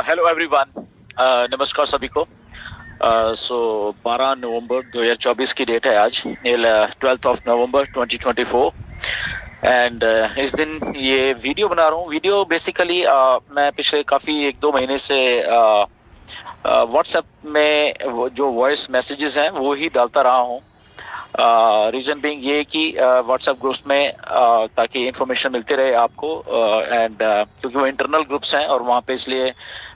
Hello everyone. नमस्कार सभी को। सो 12 नवंबर 2024 की डेट है आज, 12 नवंबर 2024। एंड इस दिन ये वीडियो बना रहा हूँ। वीडियो बेसिकली मैं पिछले काफ़ी 1-2 महीने से व्हाट्सएप में जो वॉइस मैसेजेस हैं वो ही डालता रहा हूँ। रीज़न बीइंग ये कि व्हाट्सएप ग्रुप्स में ताकि इंफॉर्मेशन मिलती रहे आपको, एंड क्योंकि वो इंटरनल ग्रुप्स हैं और वहाँ पे इसलिए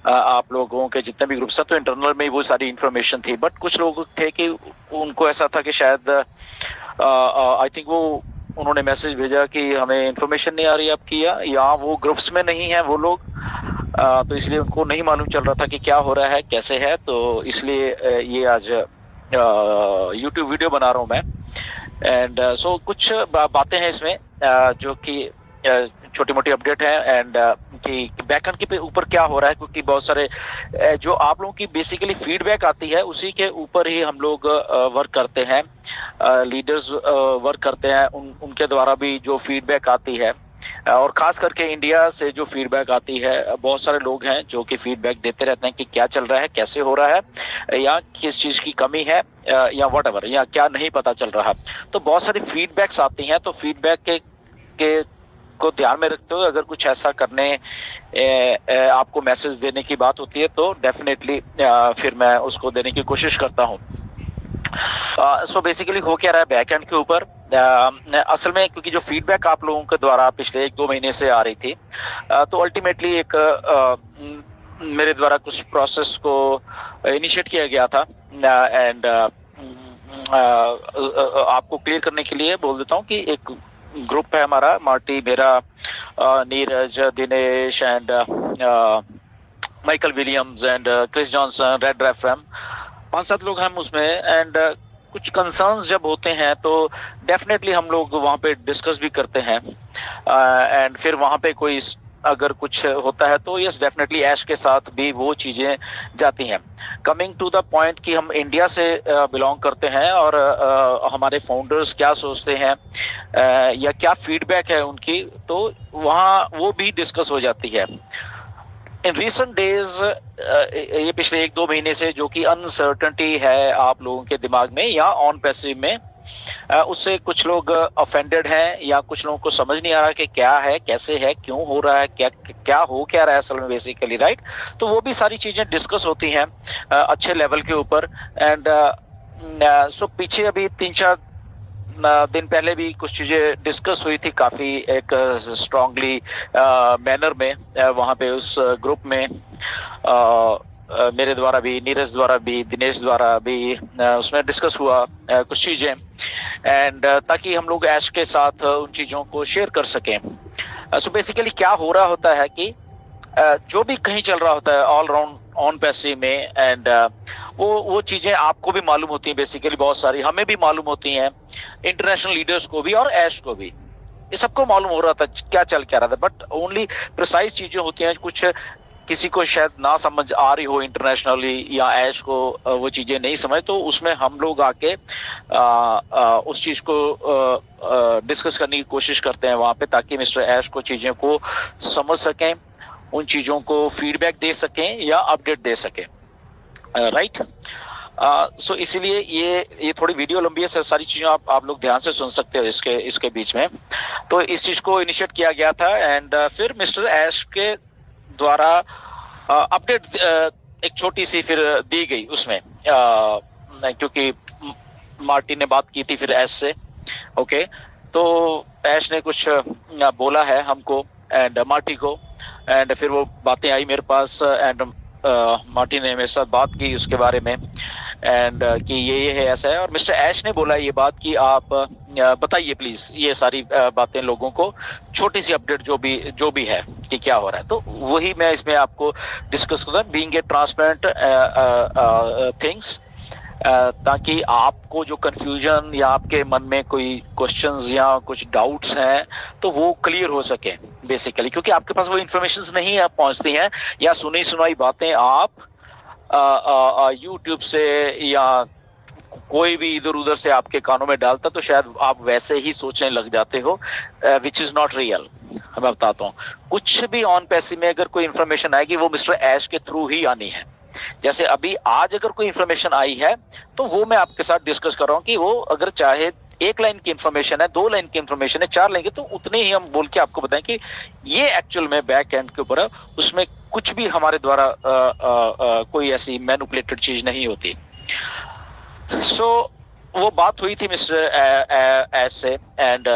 आप लोगों के जितने भी ग्रुप्स हैं तो इंटरनल में ही वो सारी इंफॉर्मेशन थी। बट कुछ लोग थे कि उनको ऐसा था कि शायद आई थिंक वो उन्होंने मैसेज भेजा कि हमें इंफॉर्मेशन नहीं आ रही आपकी, या वो ग्रुप्स में नहीं है वो लोग, तो इसलिए उनको नहीं मालूम चल रहा था कि क्या हो रहा है कैसे है। तो इसलिए ये आज यूट्यूब वीडियो बना रहा हूँ मैं। एंड सो कुछ बातें हैं इसमें जो कि छोटी मोटी अपडेट है, एंड कि बैकएंड के ऊपर क्या हो रहा है, क्योंकि बहुत सारे जो आप लोगों की बेसिकली फीडबैक आती है उसी के ऊपर ही हम लोग वर्क करते हैं। लीडर्स वर्क करते हैं, उनके द्वारा भी जो फीडबैक आती है, और खास करके इंडिया से जो फीडबैक आती है, बहुत सारे लोग हैं जो कि फीडबैक देते रहते हैं कि क्या चल रहा है, कैसे हो रहा है, या किस चीज़ की कमी है, या व्हाटएवर, या क्या नहीं पता चल रहा। तो बहुत सारी फीडबैक्स आती हैं। तो फीडबैक के को ध्यान में रखते हुए अगर कुछ ऐसा करने आपको मैसेज देने की बात होती है तो डेफिनेटली फिर मैं उसको देने की कोशिश करता हूँ। सो बेसिकली हो क्या रहा है बैकएंड के ऊपर, असल में क्योंकि जो फीडबैक आप लोगों के द्वारा पिछले 1-2 महीने से आ रही थी, तो अल्टीमेटली एक मेरे द्वारा कुछ प्रोसेस को इनिशिएट किया गया था। एंड आपको क्लियर करने के लिए बोल देता हूँ कि एक ग्रुप है हमारा, मार्टी, मेरा, Neeraj, Dinesh and Michael Williams and Chris Johnson, Red FM, 5-7 लोग हम उसमें। एंड कुछ कंसर्न्स जब होते हैं तो डेफिनेटली हम लोग वहाँ पे डिस्कस भी करते हैं। एंड फिर वहाँ पे कोई अगर कुछ होता है तो यस डेफिनेटली ऐश के साथ भी वो चीज़ें जाती हैं। कमिंग टू द पॉइंट कि हम इंडिया से बिलोंग करते हैं और हमारे फाउंडर्स क्या सोचते हैं, या क्या फीडबैक है उनकी, तो वहाँ वो भी डिस्कस हो जाती है। इन रिसेंट डेज ये पिछले 1-2 महीने से जो कि अनसर्टनिटी है आप लोगों के दिमाग में या ऑन पैसिव में, उससे कुछ लोग ऑफेंडेड हैं, या कुछ लोगों को समझ नहीं आ रहा कि क्या है, कैसे है, क्यों हो रहा है, क्या हो क्या रहा है असल में बेसिकली, राइट। तो वो भी सारी चीज़ें डिस्कस होती हैं अच्छे लेवल के ऊपर। एंड सो पीछे अभी 3-4 दिन पहले भी कुछ चीज़ें डिस्कस हुई थी काफ़ी एक स्ट्रांगली मैनर में, वहाँ पे उस ग्रुप में मेरे द्वारा भी, नीरज द्वारा भी, दिनेश द्वारा भी उसमें डिस्कस हुआ कुछ चीज़ें। एंड ताकि हम लोग ऐश के साथ उन चीज़ों को शेयर कर सकें। सो बेसिकली क्या हो रहा होता है कि जो भी कहीं चल रहा होता है ऑल राउंड ऑन पैसिव में, एंड वो चीज़ें आपको भी मालूम होती हैं, बेसिकली बहुत सारी हमें भी मालूम होती हैं, इंटरनेशनल लीडर्स को भी और ऐश को भी, ये सबको मालूम हो रहा था क्या चल क्या रहा था। बट ओनली प्रिसाइज चीज़ें होती हैं, कुछ किसी को शायद ना समझ आ रही हो इंटरनेशनली, या ऐश को वो चीज़ें नहीं समझ, तो उसमें हम लोग आके उस चीज़ को डिस्कस करने की कोशिश करते हैं वहाँ पे, ताकि मिस्टर ऐश को चीज़ों को समझ सकें, उन चीज़ों को फीडबैक दे सकें या अपडेट दे सकें, राइट। सो इसीलिए ये थोड़ी वीडियो लंबी है, सारी चीज़ें आप लोग ध्यान से सुन सकते हो इसके बीच में। तो इस चीज़ को इनिशिएट किया गया था, एंड फिर मिस्टर ऐश के द्वारा अपडेट एक छोटी सी फिर दी गई उसमें, क्योंकि मार्टी ने बात की थी फिर ऐश से, ओके। तो ऐश ने कुछ बोला है हमको एंड मार्टी को, एंड फिर वो बातें आई मेरे पास, एंड मार्टी ने मेरे साथ बात की उसके बारे में, एंड कि ये है ऐसा है। और मिस्टर ऐश ने बोला ये बात कि आप बताइए प्लीज़ ये सारी बातें लोगों को, छोटी सी अपडेट जो भी है कि क्या हो रहा है। तो वही मैं इसमें आपको डिस्कस करूँगा, बीइंग ए ट्रांसपेरेंट थिंग्स, ताकि आपको जो कंफ्यूजन या आपके मन में कोई क्वेश्चंस या कुछ डाउट्स हैं तो वो क्लियर हो सके बेसिकली, क्योंकि आपके पास वो इन्फॉर्मेशंस नहीं पहुंचती हैं, या सुनी सुनाई बातें आप यूट्यूब से या कोई भी इधर उधर से आपके कानों में डालता तो शायद आप वैसे ही सोचने लग जाते हो, विच इज नॉट रियल। मैं बताता हूँ, कुछ भी ऑन पैसी में अगर कोई इंफॉर्मेशन आएगी वो मिस्टर ऐश के थ्रू ही आनी है। जैसे अभी आज अगर कोई इंफॉर्मेशन आई है तो वो मैं आपके साथ डिस्कस कर रहा हूँ कि वो अगर चाहे 1 लाइन की इंफॉर्मेशन है, 2 लाइन की इंफॉर्मेशन है, 4 लाइन की, तो उतने ही हम बोल के आपको बताएं कि ये एक्चुअल में बैक एंड के ऊपर उसमें कुछ भी हमारे द्वारा कोई ऐसी मैनिपुलेटेड चीज नहीं होती। सो वो बात हुई थी मिस्टर एस से एंड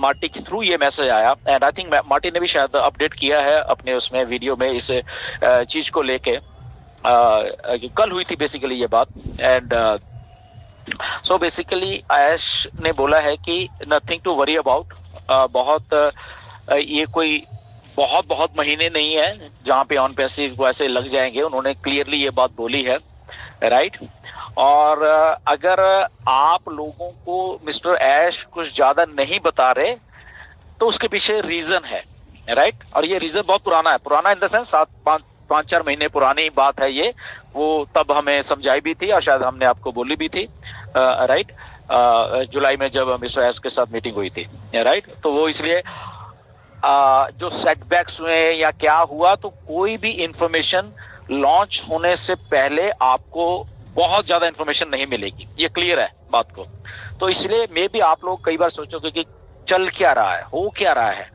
मार्टी के थ्रू ये मैसेज आया एंड आई थिंक मार्टी ने भी शायद अपडेट किया है अपने उसमें वीडियो में इस चीज को लेके। कल हुई थी बेसिकली ये बात एंड सो बेसिकली ऐश ने बोला है कि नथिंग टू वरी अबाउट। बहुत ये कोई बहुत महीने नहीं है जहाँ पे ऑन पैसिव वैसे लग जाएंगे, उन्होंने क्लियरली ये बात बोली है, राइट। और अगर आप लोगों को मिस्टर ऐश कुछ ज्यादा नहीं बता रहे तो उसके पीछे रीजन है, राइट। और ये रीजन बहुत पुराना है, पुराना इन द सेंस 5-4 महीने पुरानी बात है ये, वो तब हमें समझाई भी थी और शायद हमने आपको बोली भी थी, राइट, जुलाई में जब मिस्टर एस के साथ मीटिंग हुई थी, राइट। तो वो इसलिए जो सेटबैक्स हुए या क्या हुआ, तो कोई भी इंफॉर्मेशन लॉन्च होने से पहले आपको बहुत ज्यादा इंफॉर्मेशन नहीं मिलेगी, ये क्लियर है बात को। तो इसलिए मे भी आप लोग कई बार सोचोगे कि चल क्या रहा है, हो क्या रहा है।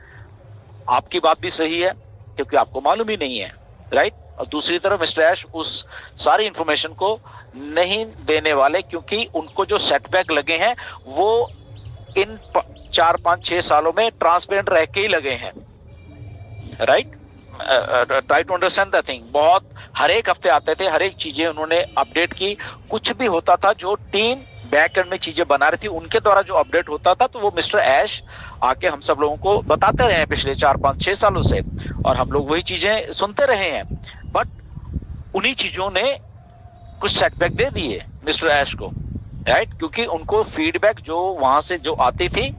आपकी बात भी सही है क्योंकि आपको मालूम ही नहीं है, राइट। और दूसरी तरफ मिस्टर ऐश उस सारी इंफॉर्मेशन को नहीं देने वाले क्योंकि उनको जो सेटबैक लगे हैं वो इन 4-5-6 सालों में ट्रांसपेरेंट रह के ही लगे हैं, right. Try to understand the thing. बहुत हर एक हफ्ते आते थे, हर एक चीजें उन्होंने अपडेट की। कुछ भी होता था जो टीम बैक एंड में चीजें बना रही थी उनके द्वारा जो अपडेट होता था तो वो मिस्टर ऐश आके हम सब लोगों को बताते रहे हैं पिछले 4-5-6 सालों से, और हम लोग वही चीजें सुनते रहे हैं। बट उन्हीं चीजों ने कुछ सेटबैक दे दिए मिस्टर ऐश को, राइट, क्योंकि उनको फीडबैक जो वहां से जो आती थी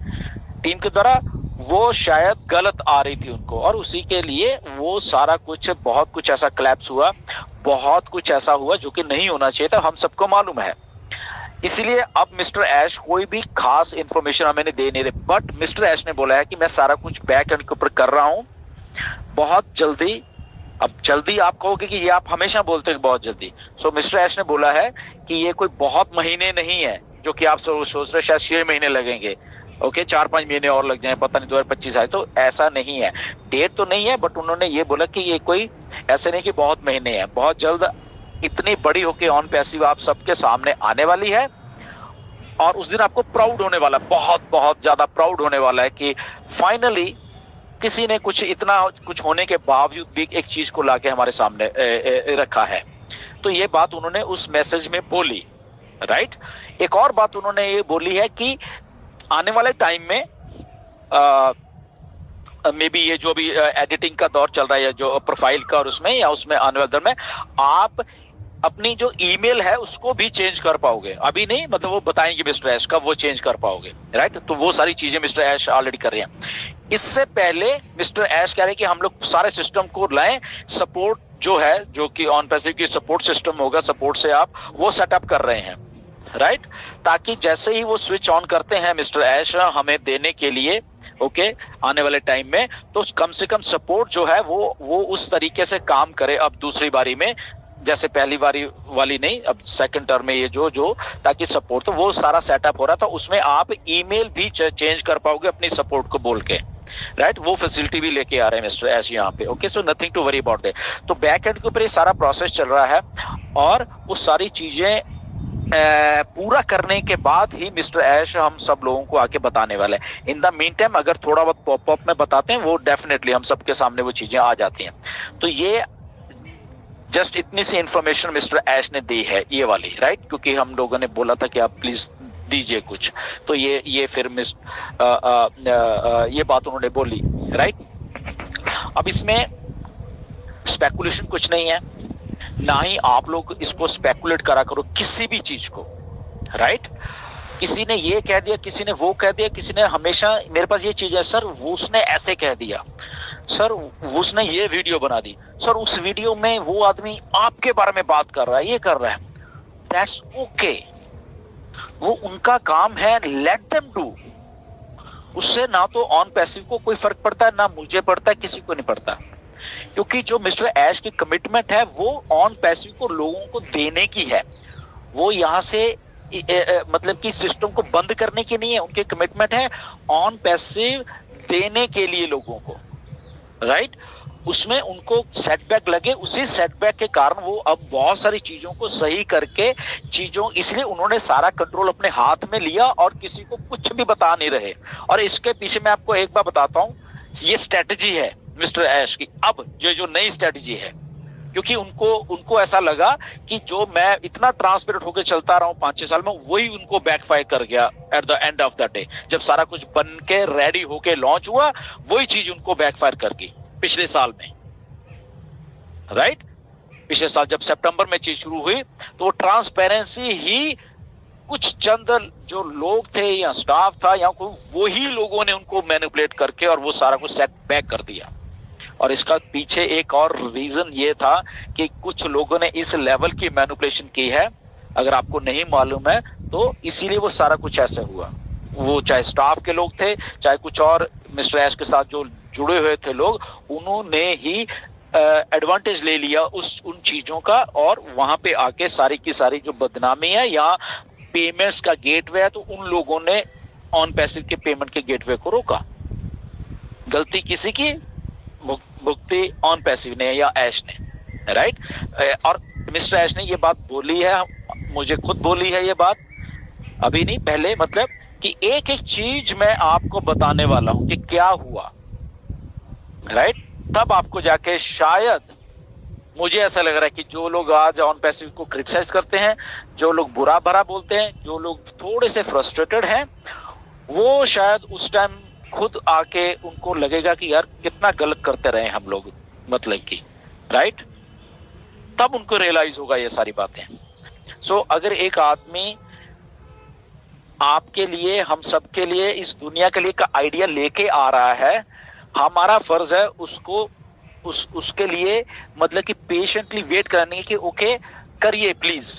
टीम के द्वारा वो शायद गलत आ रही थी उनको, और उसी के लिए वो सारा कुछ बहुत कुछ ऐसा क्लैप्स हुआ, बहुत कुछ ऐसा हुआ जो कि नहीं होना चाहिए था, हम सबको मालूम है। इसलिए अब मिस्टर ऐश कोई भी खास इंफॉर्मेशन हमें दे नहीं रहे। बट मिस्टर ऐश ने बोला है कि मैं सारा कुछ बैक एंड के ऊपर कर रहा हूं बहुत जल्दी। अब जल्दी आप कहोगे कि ये आप हमेशा बोलते हो बहुत जल्दी। सो मिस्टर ऐश ने बोला है कि ये कोई बहुत महीने नहीं है जो कि आप सोच रहे शायद 6 महीने लगेंगे, ओके, 4-5 महीने और लग जाए, पता नहीं 2025 आए, तो ऐसा नहीं है। डेट तो नहीं है बट उन्होंने ये बोला कि ये कोई ऐसे नहीं कि बहुत महीने हैं, बहुत जल्द इतनी बड़ी होके ऑन पैसिव आप सबके सामने आने वाली है। और उस दिन आपको प्राउड होने वाला, बहुत ज्यादा प्राउड होने वाला है कि फाइनली किसी ने कुछ इतना कुछ होने के बावजूद भी एक चीज को लाके हमारे सामने रखा है। तो ये बात उन्होंने उस मैसेज में बोली, राइट। एक और बात उन्होंने ये बोली है कि आने वाले टाइम में मे बी ये जो भी एडिटिंग का दौर चल रहा है जो प्रोफाइल का, और उसमें या उसमें आने वाले दौर में आप अपनी जो ईमेल है उसको भी चेंज कर पाओगे। अभी नहीं, मतलब वो बताएंगे मिस्टर ऐश कब वो चेंज कर पाओगे, राइट। तो वो सारी चीजें मिस्टर ऐश ऑलरेडी कर रहे हैं। इससे पहले मिस्टर ऐश कह रहे हैं कि हम लोग सारे सिस्टम को लाएं, सपोर्ट जो है, जो कि ऑन पैसिव की सपोर्ट सिस्टम होगा, सपोर्ट से आप वो सेटअप कर रहे हैं, राइट, ताकि जैसे ही वो स्विच ऑन करते हैं मिस्टर ऐश हमें देने के लिए, ओके, आने वाले टाइम में, तो कम से कम सपोर्ट जो है वो उस तरीके से काम करे अब दूसरी बारी में, जैसे पहली बारी वाली नहीं, अब सेकंड टर्म में ये जो ताकि सपोर्ट, तो वो सारा सेटअप हो रहा था, उसमें आप ईमेल भी चेंज कर पाओगे अपनी सपोर्ट को बोल के, राइट। वो फैसिलिटी भी लेके आ रहे हैं मिस्टर ऐश यहाँ पे, okay. So nothing to worry about that. तो बैक एंड के ऊपर ये सारा प्रोसेस चल रहा है और वो सारी चीजें पूरा करने के बाद ही मिस्टर ऐश हम सब लोगों को आके बताने वाले हैं। इन द मीन टाइम अगर थोड़ा बहुत पॉपअप में बताते हैं वो डेफिनेटली हम सबके सामने वो चीजें आ जाती हैं। तो ये जस्ट इतनी सी इंफॉर्मेशन मिस्टर ऐश ने दी है ये वाली, राइट, क्योंकि हम लोगों ने बोला था कि आप प्लीज दीजिए कुछ, तो ये फिर ये बात उन्होंने बोली, राइट। अब इसमें स्पेकुलेशन कुछ नहीं है, ना ही आप लोग इसको स्पेकुलेट करा करो किसी भी चीज को, राइट। किसी ने ये कह दिया, किसी ने वो कह दिया, किसी ने हमेशा मेरे पास ये चीज है, सर वो उसने ऐसे कह दिया, सर उसने ये वीडियो बना दी, सर उस वीडियो में वो आदमी आपके बारे में बात कर रहा है, ये कर रहा है। दैट्स ओके, वो उनका काम है, लेट देम डू। उससे ना तो ऑन पैसिव को कोई फर्क पड़ता है, ना मुझे पड़ता है, किसी को नहीं पड़ता। क्योंकि जो मिस्टर ऐश की कमिटमेंट है वो ऑन पैसिव को लोगों को देने की है। वो यहाँ से मतलब कि सिस्टम को बंद करने की नहीं है, उनकी कमिटमेंट है ऑन पैसिव देने के लिए लोगों को, राइट। उसमें उनको सेटबैक लगे, उसी सेटबैक के कारण वो अब बहुत सारी चीजों को सही करके चीजों, इसलिए उन्होंने सारा कंट्रोल अपने हाथ में लिया और किसी को कुछ भी बता नहीं रहे। और इसके पीछे मैं आपको एक बार बताता हूं, ये स्ट्रेटजी है मिस्टर ऐश की, अब जो नई स्ट्रेटजी है। क्योंकि उनको ऐसा लगा कि जो मैं इतना ट्रांसपेरेंट होकर चलता रहा हूं 5-6 साल में, वही उनको बैकफायर कर गया at the end of the day. जब सारा कुछ बन के रेडी होके लॉन्च हुआ, वही चीज उनको बैकफायर कर गई पिछले साल में, राइट। पिछले साल जब सितंबर में चीज शुरू हुई, तो ट्रांसपेरेंसी ही कुछ चंद जो लोग थे या स्टाफ था या वही लोगों ने उनको मैनिपुलेट करके और वो सारा कुछ सेट बैक कर दिया। और इसका पीछे एक और रीजन ये था कि कुछ लोगों ने इस लेवल की मैनिपुलेशन की है, अगर आपको नहीं मालूम है तो, इसीलिए वो सारा कुछ ऐसे हुआ। वो चाहे स्टाफ के लोग थे, चाहे कुछ और मिस्टर ऐश के साथ जो जुड़े हुए थे लोग, उन्होंने ही एडवांटेज ले लिया उन चीजों का, और वहां पे आके सारी की सारी जो बदनामी है या पेमेंट्स का गेटवे है, तो उन लोगों ने ऑन पैसिव के पेमेंट के गेटवे को रोका। गलती किसी की, भुगती ऑन पैसिव ने या ऐश ने, राइट। और मिस्टर ऐश ने ये बात बोली है, मुझे खुद बोली है ये बात, अभी नहीं पहले, मतलब कि एक एक चीज मैं आपको बताने वाला हूं कि क्या हुआ, राइट। तब आपको जाके शायद, मुझे ऐसा लग रहा है कि जो लोग आज ऑन पैसिव को क्रिटिसाइज करते हैं, जो लोग बुरा भरा बोलते हैं, जो लोग थोड़े से फ्रस्ट्रेटेड हैं, वो शायद उस टाइम खुद आके उनको लगेगा कि यार कितना गलत करते रहे हम लोग, मतलब कि, राइट। तब उनको रियलाइज होगा ये सारी बातें। सो अगर एक आदमी आपके लिए, हम सबके लिए, इस दुनिया के लिए का आइडिया लेके आ रहा है, हमारा फर्ज है उसको उसके लिए मतलब कि पेशेंटली वेट करने की, ओके करिए प्लीज।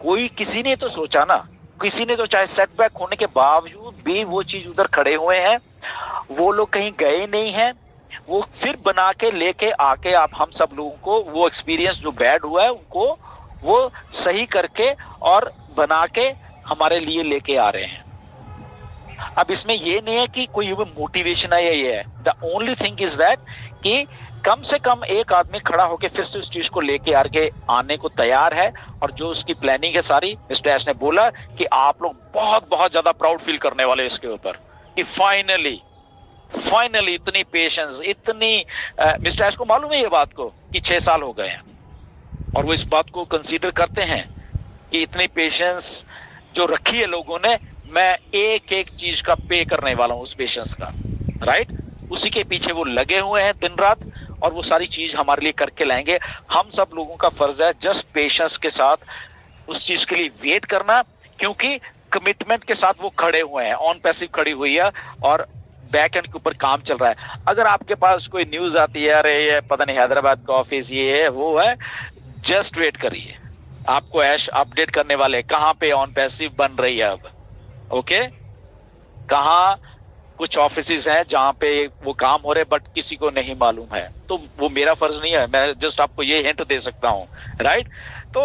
कोई, किसी ने तो सोचा ना, किसी ने तो, चाहे सेटबैक होने के बावजूद भी वो चीज उधर खड़े हुए हैं, वो लोग कहीं गए नहीं हैं, वो फिर बना के लेके आके आप हम सब लोगों को वो एक्सपीरियंस जो बैड हुआ है उनको वो सही करके और बना के हमारे लिए लेके आ रहे हैं। अब इसमें ये नहीं है कि कोई मोटिवेशन है या ये है, the only thing is that कि कम से कम एक आदमी खड़ा होकर फिर से उस चीज को लेके आगे आने को तैयार है। और जो उसकी प्लानिंग है सारी, मिस्टर ऐश ने बोला कि आप लोग बहुत बहुत ज्यादा प्राउड फील करने वाले इसके ऊपर कि फाइनली इतनी पेशेंस, इतनी मिस्टर ऐश को मालूम है ये बात को कि 6 साल हो गए हैं, और वो इस बात को कंसीडर करते हैं कि इतनी पेशेंस जो रखी है लोगों ने, मैं एक एक चीज का पे करने वाला हूं उस पेशेंस का, राइट। उसी के पीछे वो लगे हुए हैं दिन रात, और वो सारी चीज हमारे लिए करके लाएंगे। हम सब लोगों का फर्ज है जस्ट पेशेंस के साथ उस चीज के लिए वेट करना, क्योंकि कमिटमेंट के साथ वो खड़े हुए हैं, ऑन पैसिव खड़ी हुई है और बैक एंड के ऊपर काम चल रहा है। अगर आपके पास कोई न्यूज आती है, अरे ये पता नहीं हैदराबाद का ऑफिस ये है वो है, जस्ट वेट करिए, आपको ऐश अपडेट करने वाले कहां पे ऑन पैसिव बन रही है अब, ओके। कहां कुछ ऑफिसेज हैं जहां पे वो काम हो रहे बट किसी को नहीं मालूम है, तो वो मेरा फर्ज नहीं है, मैं जस्ट आपको ये हिंट दे सकता हूं, राइट। तो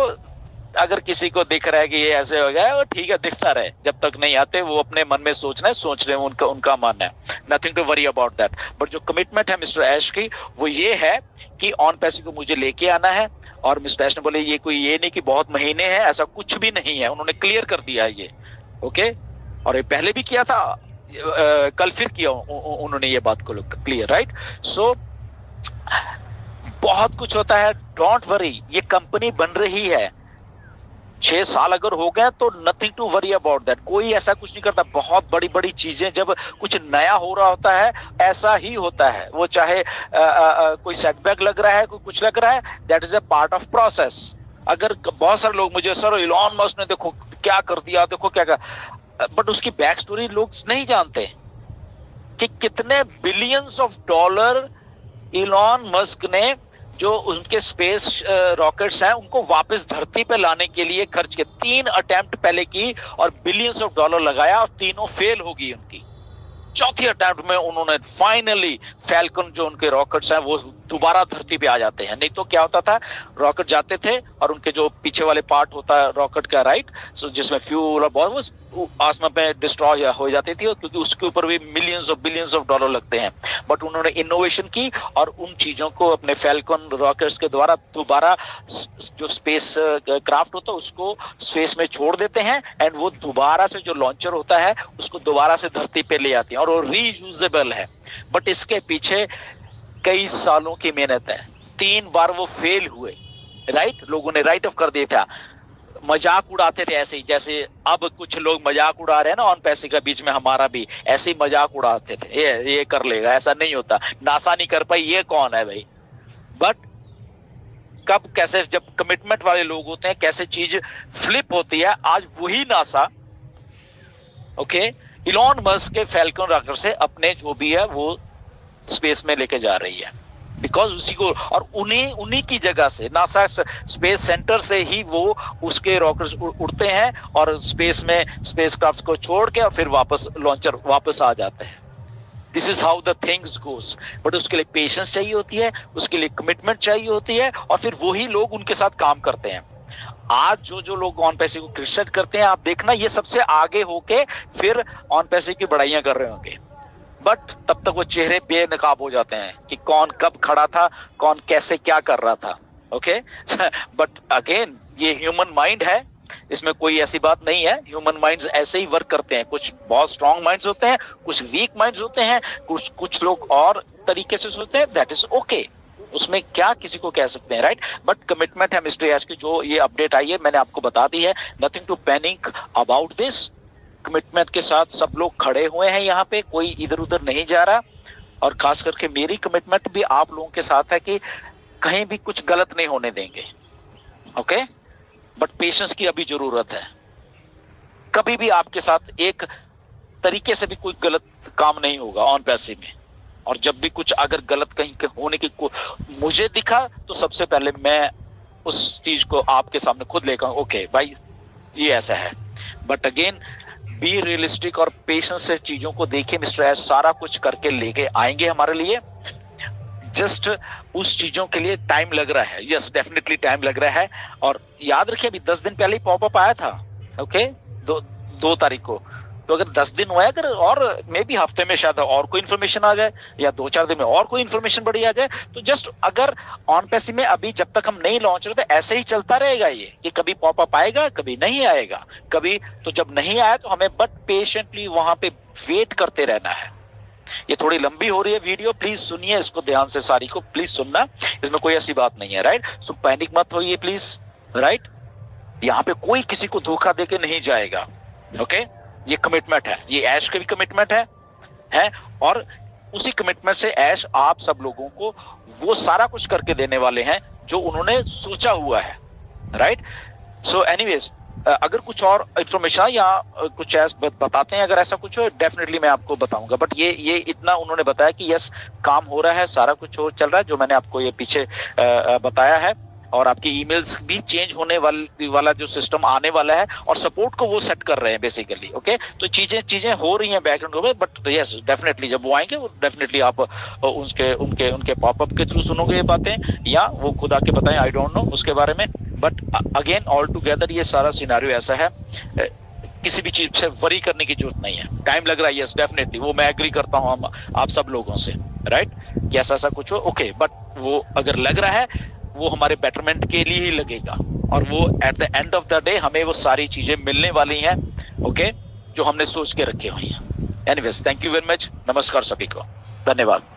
अगर किसी को दिख रहा है कि ये ऐसे हो गया, वो ठीक है, दिखता रहे, जब तक नहीं आते वो अपने मन में सोचना है, सोच रहे हैं, उनका मानना है, nothing to worry about that. But जो कमिटमेंट है मिस्टर ऐश की, वो ये है कि ऑन पैसिव को मुझे लेके आना है। और मिस्टर ऐश ने बोले ये कोई ये नहीं कि बहुत महीने हैं, ऐसा कुछ भी नहीं है, उन्होंने क्लियर कर दिया है ये, ओके। और ये पहले भी किया था, कल फिर किया उन्होंने ये बात को क्लियर, राइट। सो बहुत कुछ होता है, डोंट वरी, ये कंपनी बन रही है, 6 साल अगर हो गए तो nothing to worry about that. कोई ऐसा कुछ नहीं करता, बहुत बड़ी बड़ी चीजें जब कुछ नया हो रहा होता है ऐसा ही होता है, वो चाहे कोई सेटबैक लग रहा है, कोई कुछ लग रहा है, that is a part of process. अगर बहुत सारे लोग मुझे, सर इलॉन मस्क ने देखो क्या कर दिया, देखो क्या कर, बट उसकी बैक स्टोरी लोग नहीं जानते कि कितने billions of dollar Elon Musk ने जो उनके स्पेस रॉकेट्स हैं उनको वापस धरती पे लाने के लिए खर्च के 3 अटेम्प्ट पहले की और बिलियंस ऑफ डॉलर लगाया और तीनों फेल हो गई उनकी। चौथी अटेम्प्ट में उन्होंने फाइनली फैल्कन जो उनके रॉकेट्स हैं वो दोबारा धरती पे आ जाते हैं। नहीं तो क्या होता था, रॉकेट जाते थे और उनके जो पीछे वाले पार्ट होता है रॉकेट का, राइट, सो जिसमें फ्यूल और बहुत, वो आसमान पे डिस्ट्रॉय हो जाती थी क्योंकि उसके ऊपर भी millions of billions of dollar लगते हैं। बट उन्होंने इनोवेशन की और उन चीजों को अपने फैल्कन रॉकेट्स के द्वारा दोबारा जो स्पेस क्राफ्ट होता है उसको स्पेस में छोड़ देते हैं एंड वो दोबारा से जो लॉन्चर होता है उसको दोबारा से धरती पे ले आते हैं और वो रीयूजेबल है। बट इसके पीछे कई सालों की मेहनत है। 3 बार वो फेल हुए, राइट, लोगों ने राइट ऑफ कर दिया था, मजाक उड़ाते थे ऐसे ही जैसे अब कुछ लोग मजाक उड़ा रहे हैं ना ऑन पैसे का, बीच में हमारा भी ऐसे ही मजाक उड़ाते थे, ये कर लेगा, ऐसा नहीं होता, नासा नहीं कर पाई, ये कौन है भाई। बट कब कैसे जब कमिटमेंट वाले लोग होते हैं कैसे चीज फ्लिप होती है। आज वही नासा ओके इलॉन मस्क के फैल्कन रॉकेट से अपने जो भी है वो स्पेस में लेके जा रही है, बिकॉज उसी को और उन्हीं की जगह से नासा स्पेस सेंटर से ही वो उसके रॉकेट्स उड़ते हैं और स्पेस में स्पेसक्राफ्ट को छोड़ के और फिर वापस लॉन्चर वापस आ जाते हैं। This is how the things goes. But उसके लिए पेशेंस चाहिए होती है, उसके लिए कमिटमेंट चाहिए होती है और फिर वही लोग उनके साथ काम करते हैं। आज जो लोग ऑन पैसे को क्रिटिसाइज करते हैं, आप देखना ये सबसे आगे होके फिर ऑन पैसे की बड़ाइयां कर रहे होंगे, बट तब तक वो चेहरे बेनकाब हो जाते हैं कि कौन कब खड़ा था, कौन कैसे क्या कर रहा था। ओके बट अगेन ये ह्यूमन माइंड है, इसमें कोई ऐसी बात नहीं है, ह्यूमन माइंड्स ऐसे ही वर्क करते हैं। कुछ बहुत स्ट्रॉन्ग माइंड्स होते हैं, कुछ वीक माइंड्स होते हैं, कुछ लोग और तरीके से सोचते हैं, दैट इज ओके, उसमें क्या किसी को कह सकते हैं, राइट। बट कमिटमेंट है मिस्टर यश की, जो ये अपडेट आई है मैंने आपको बता दी है, nothing to panic about this. Commitment के साथ सब लोग खड़े हुए हैं यहाँ पे, कोई इधर उधर नहीं जा रहा और खास करके मेरी कमिटमेंट भी आप लोगों के साथ है कि कहीं भी कुछ गलत नहीं होने देंगे। ओके बट पेशेंस की अभी जरूरत है। कभी भी आपके साथ एक तरीके से भी कोई गलत काम नहीं होगा ऑन पैसे में, और जब भी कुछ अगर गलत कहीं होने की मुझे दिखा तो सबसे पहले मैं उस चीज को आपके सामने खुद लेकर ओके भाई ये ऐसा है। बट अगेन बी रियलिस्टिक और पेशेंस से चीजों को देखिए। मिस्टर एस सारा कुछ करके लेके आएंगे हमारे लिए, जस्ट उस चीजों के लिए टाइम लग रहा है। यस डेफिनेटली टाइम लग रहा है। और याद रखिए अभी 10 दिन पहले ही पॉपअप आया था, ओके 2 तारीख को, तो अगर 10 दिन हुआ है अगर और मे भी हफ्ते में शायद और कोई इन्फॉर्मेशन आ जाए या 2-4 दिन में और कोई इन्फॉर्मेशन बड़ी आ जाए, तो जस्ट अगर ऑन पैसे में अभी जब तक हम नहीं लॉन्च होते ऐसे ही चलता रहेगा ये कि कभी पॉपअप आएगा कभी नहीं आएगा, कभी तो जब नहीं आया तो हमें बट पेशेंटली वहां पे वेट करते रहना है। ये थोड़ी लंबी हो रही है वीडियो, प्लीज सुनिए इसको ध्यान से, सारी को प्लीज सुनना, इसमें कोई ऐसी बात नहीं है, राइट। सो पैनिक मत होइए प्लीज, राइट। यहाँ पे कोई किसी को धोखा देके नहीं जाएगा, ओके ये कमिटमेंट है, ये ऐश का भी कमिटमेंट है और उसी कमिटमेंट से ऐश आप सब लोगों को वो सारा कुछ करके देने वाले हैं जो उन्होंने सोचा हुआ है, राइट। सो एनीवेज अगर कुछ और इंफॉर्मेशन या कुछ ऐसा बताते हैं, अगर ऐसा कुछ हो डेफिनेटली मैं आपको बताऊंगा। बट ये इतना उन्होंने बताया कि यस काम हो रहा है, सारा कुछ हो चल रहा है जो मैंने आपको ये पीछे बताया है, और आपकी ईमेल्स भी चेंज होने वाला जो सिस्टम आने वाला है और सपोर्ट को वो सेट कर रहे हैं बेसिकली, ओके। तो चीजें हो रही हैं बैकग्राउंड में, बट यस डेफिनेटली जब वो आएंगे वो डेफिनेटली आप उनके पॉपअप के थ्रू सुनोगे ये बातें, या वो खुद आके बताएं, आई डोंट नो उसके बारे में। बट अगेन ऑल टुगेदर ये सारा सिनेरियो ऐसा है, किसी भी चीज से वरी करने की जरूरत नहीं है। टाइम लग रहा है, यस डेफिनेटली, वो मैं एग्री करता हूँ आप सब लोगों से, राइट, कि ऐसा कुछ हो, ओके। बट वो अगर लग रहा है वो हमारे बेटरमेंट के लिए ही लगेगा, और वो at the end of the day हमें वो सारी चीजें मिलने वाली हैं, ओके, जो हमने सोच के रखे हुई हैं। Anyways thank you very much, नमस्कार सभी को, धन्यवाद।